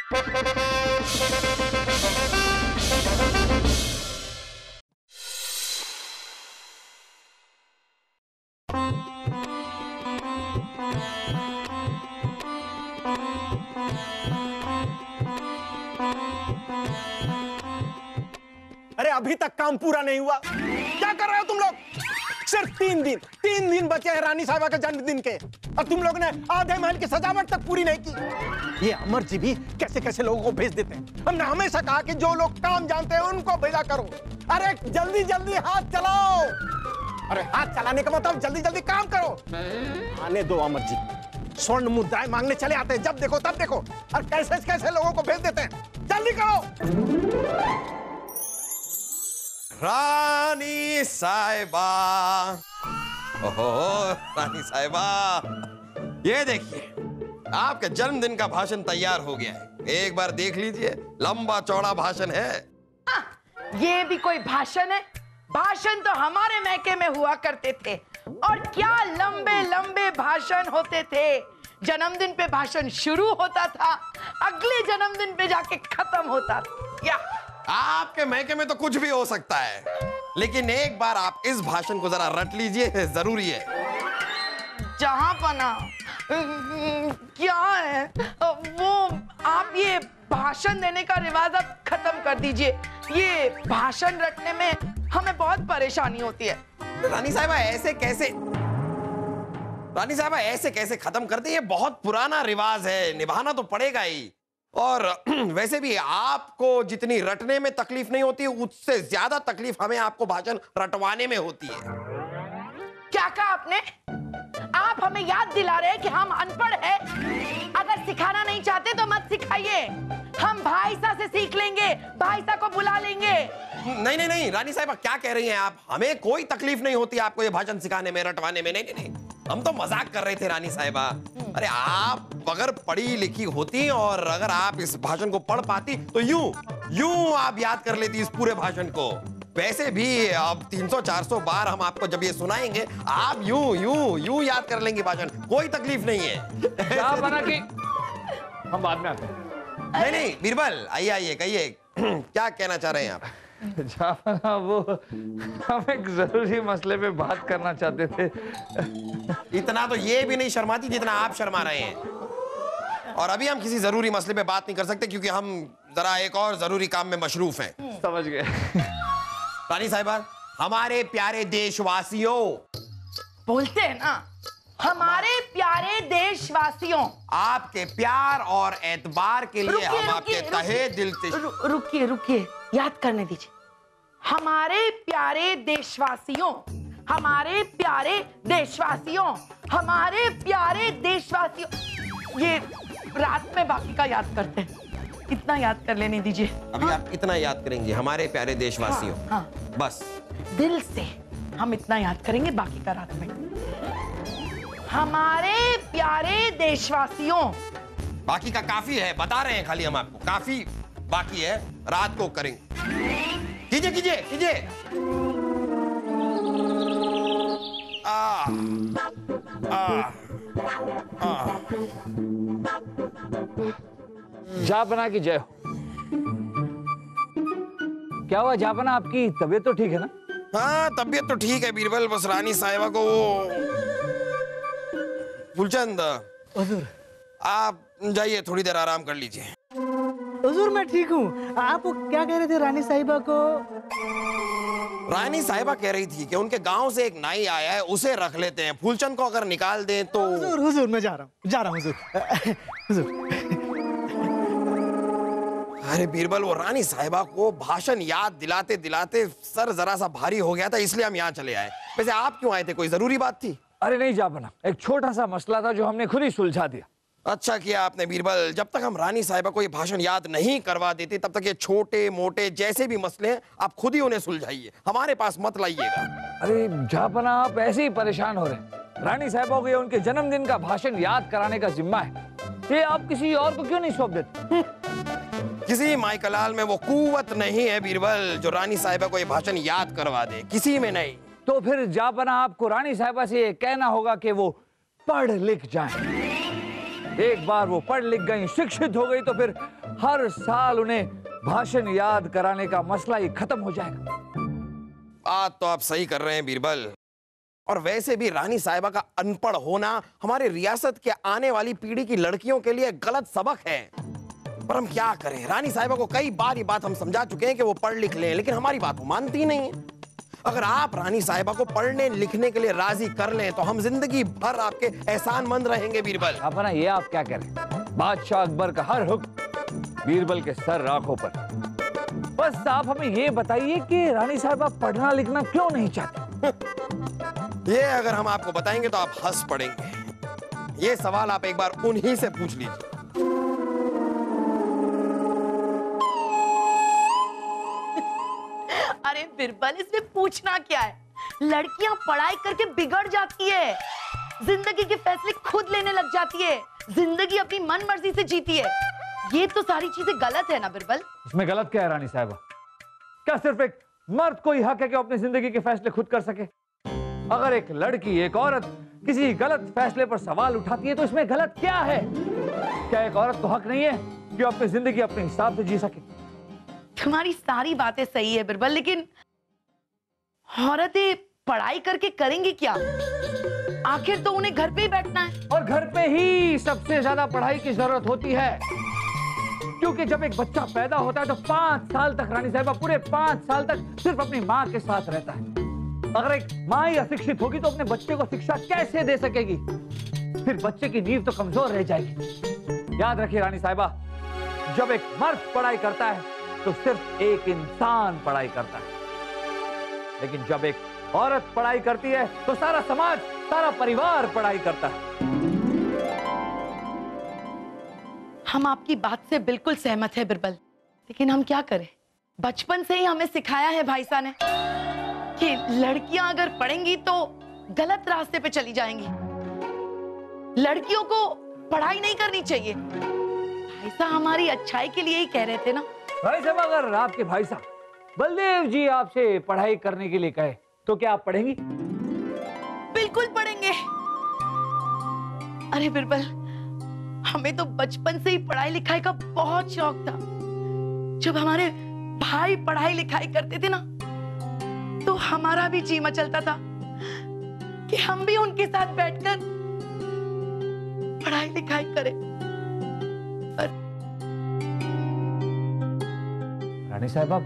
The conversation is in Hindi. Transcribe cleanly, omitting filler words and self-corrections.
अरे अभी तक काम पूरा नहीं हुआ, क्या कर रहे हो तुम लोग? सिर्फ 3 दिन बचे हैं रानी साहिबा के जन्मदिन के, और तुम लोग ने आधे महल की सजावट तक पूरी नहीं की। ये अमर जी भी कैसे कैसे लोगों को भेज देते हैं। हमने हमेशा कहा कि जो लोग काम जानते हैं उनको भेजा करो। अरे जल्दी जल्दी हाथ चलाओ। अरे हाथ चलाने का मतलब जल्दी जल्दी काम करो। आने दो अमर जी, स्वर्ण मुद्राएं मांगने चले आते हैं, जब देखो तब देखो, और कैसे कैसे लोगों को भेज देते हैं। जल्दी करो। रानी साहिबा, ओहो रानी साहिबा, ये देखिए आपके जन्मदिन का भाषण तैयार हो गया है। एक बार देख लीजिए, लंबा चौड़ा भाषण है। ये भी कोई भाषण है? भाषण तो हमारे मैके में हुआ करते थे, और क्या लंबे लंबे भाषण होते थे। जन्मदिन पे भाषण शुरू होता था, अगले जन्मदिन पे जाके खत्म होता था। या आपके मैके में तो कुछ भी हो सकता है, लेकिन एक बार आप इस भाषण को जरा रट लीजिए, जरूरी है। जहां पना क्या है वो, आप ये भाषण देने का रिवाज अब खत्म कर दीजिए। ये भाषण रटने में हमें बहुत परेशानी होती है। रानी साहिबा ऐसे कैसे खत्म करते हैं? ये बहुत पुराना रिवाज है, निभाना तो पड़ेगा ही। और वैसे भी आपको जितनी रटने में तकलीफ नहीं होती, उससे ज्यादा तकलीफ हमें आपको भाषण रटवाने में होती है। क्या कहा आपने? आप हमें याद दिला रहे हैं कि हम अनपढ़ हैं? अगर सिखाना नहीं चाहते तो मत सिखाइए, हम भाईसा से सीख लेंगे, भाईसा को बुला लेंगे। नहीं रानी साहिबा, क्या कह रही हैं आप? हमें कोई तकलीफ नहीं होती आपको ये भाषण सिखाने में, रटवाने में। नहीं, हम तो मजाक कर रहे थे रानी साहिबा। अरे आप अगर पढ़ी लिखी होती और अगर आप इस भाषण को पढ़ पाती तो यूं आप याद कर लेती इस पूरे भाषण को। वैसे भी अब 300-400 बार हम आपको जब ये सुनाएंगे, आप यूं याद कर लेंगे भाषण, कोई तकलीफ नहीं है। क्या बना कि हम बाद में आते हैं। नहीं बीरबल, आइए कहिए क्या कहना चाह रहे हैं आप? जाफना, वो हम एक जरूरी मसले पे बात करना चाहते थे। इतना तो ये भी नहीं शर्माती जितना आप शर्मा रहे हैं, और अभी हम किसी जरूरी मसले पे बात नहीं कर सकते क्योंकि हम जरा एक और जरूरी काम में मशरूफ हैं। समझ गए। रानी साहिबा, हमारे प्यारे देशवासियों, बोलते हैं ना, हमारे प्यारे देशवासियों, आपके प्यार और एतबार के लिए हम आपके तहे दिल से रुकिए, याद करने दीजिए। हमारे प्यारे देशवासियों, हमारे प्यारे देशवासियों, हमारे प्यारे देशवासियों। ये रात में बाकी का याद करते हैं, इतना याद कर लेने दीजिए। अभी आप इतना याद करेंगे, हमारे प्यारे देशवासियों। हाँ, बस दिल से हम इतना याद करेंगे, बाकी का रात में। हमारे प्यारे देशवासियों, बाकी का काफी है, बता रहे हैं खाली हम आपको, काफी बाकी है, रात को करेंगे। कीजिए। जापना की जय हो। क्या हुआ जापना, आपकी तबीयत तो ठीक है ना? हाँ, तबीयत तो ठीक है बीरबल, बस रानी साहिबा को वो फूलचंद, आप जाइए, थोड़ी देर आराम कर लीजिए। हुजूर मैं ठीक हूँ। आप क्या कह रहे थे रानी साहिबा को? रानी साहिबा कह रही थी कि उनके गांव से एक नाई आया है, उसे रख लेते हैं, फूलचंद को अगर निकाल दें तो। हुजूर मैं जा रहा हूँ हुजूर। अरे बीरबल, वो रानी साहिबा को भाषण याद दिलाते दिलाते सर जरा सा भारी हो गया था, इसलिए हम यहाँ चले आए। वैसे आप क्यों आए थे, कोई जरूरी बात थी? अरे नहीं जापना, एक छोटा सा मसला था जो हमने खुद ही सुलझा दिया। अच्छा किया आपने बीरबल, जब तक हम रानी साहिबा को ये भाषण याद नहीं करवा देते तब तक ये छोटे मोटे जैसे भी मसले हैं आप खुद ही उन्हें सुलझाइए, हमारे पास मत लाइएगा। अरे जापना, आप ऐसे ही परेशान हो रहे हैं। रानी साहिबा को ये उनके जन्मदिन का भाषण याद कराने का जिम्मा है, ये आप किसी और को क्यों नहीं सौंप देते? किसी माइकलाल में वो कुव्वत नहीं है बीरबल जो रानी साहिबा को ये भाषण याद करवा दे, किसी में नहीं। तो फिर जापना, आपको रानी साहिबा से ये कहना होगा कि वो पढ़ लिख जाएं। एक बार वो पढ़ लिख गई, शिक्षित हो गई, तो फिर हर साल उन्हें भाषण याद कराने का मसला ही खत्म हो जाएगा। बात तो आप सही कर रहे हैं बीरबल, और वैसे भी रानी साहिबा का अनपढ़ होना हमारे रियासत के आने वाली पीढ़ी की लड़कियों के लिए गलत सबक है। पर हम क्या करें, रानी साहिबा को कई बार ये बात हम समझा चुके हैं कि वो पढ़ लिख लें, लेकिन हमारी बात वो मानती ही नहीं है। अगर आप रानी साहिबा को पढ़ने लिखने के लिए राजी कर लें तो हम जिंदगी भर आपके एहसानमंद रहेंगे बीरबल। अपना ये आप क्या कह रहे हैं? बादशाह अकबर का हर हुक्म बीरबल के सर आंखों पर। बस आप हमें ये बताइए कि रानी साहिबा पढ़ना लिखना क्यों नहीं चाहती? ये अगर हम आपको बताएंगे तो आप हंस पड़ेंगे। ये सवाल आप एक बार उन्हीं से पूछ लीजिए। अरे बिरबल, इसमें पूछना क्या है? लड़कियां पढ़ाई करके बिगड़ जाती है, जिंदगी के फैसले खुद लेने लग जाती है, जिंदगी अपनी मन मर्जी से जीती है। ये तो सारी चीजें गलत है ना बिरबल? इसमें गलत क्या है रानी साहिबा? क्या सिर्फ एक मर्द को ही हक है कि अपनी जिंदगी के फैसले खुद कर सके? अगर एक लड़की, एक औरत किसी गलत फैसले पर सवाल उठाती है तो इसमें गलत क्या है? क्या एक औरत को हक नहीं है कि अपनी जिंदगी अपने हिसाब से जी सके? तुम्हारी सारी बातें सही है बिरबल, लेकिन औरतें पढ़ाई करके करेंगी क्या? आखिर तो उन्हें घर पे ही बैठना है। और घर पे ही सबसे ज्यादा पढ़ाई की जरूरत होती है, क्योंकि जब एक बच्चा पैदा होता है तो 5 साल तक रानी साहिबा, पूरे 5 साल तक सिर्फ अपनी माँ के साथ रहता है। अगर एक माँ ही अशिक्षित होगी तो अपने बच्चे को शिक्षा कैसे दे सकेगी? फिर बच्चे की नींव तो कमजोर रह जाएगी। याद रखिए रानी साहिबा, जब एक मर्द पढ़ाई करता है तो सिर्फ एक इंसान पढ़ाई करता है, लेकिन जब एक औरत पढ़ाई करती है तो सारा समाज, सारा परिवार पढ़ाई करता है। हम आपकी बात से बिल्कुल सहमत है बिरबल, लेकिन हम क्या करें? बचपन से ही हमें सिखाया है भाई साहब ने कि लड़कियां अगर पढ़ेंगी तो गलत रास्ते पे चली जाएंगी, लड़कियों को पढ़ाई नहीं करनी चाहिए। भाई साहब हमारी अच्छाई के लिए ही कह रहे थे ना। भाई साहब, अगर आपके भाई साहब बलदेव जी आपसे पढ़ाई करने के लिए कहे तो क्या आप पढ़ेंगी? बिल्कुल पढ़ेंगे। अरे बिरबल, हमें तो बचपन से ही पढ़ाई लिखाई का बहुत शौक था। जब हमारे भाई पढ़ाई लिखाई करते थे ना तो हमारा भी जी मचलता था कि हम भी उनके साथ बैठकर पढ़ाई लिखाई करें। रानी साहिबा,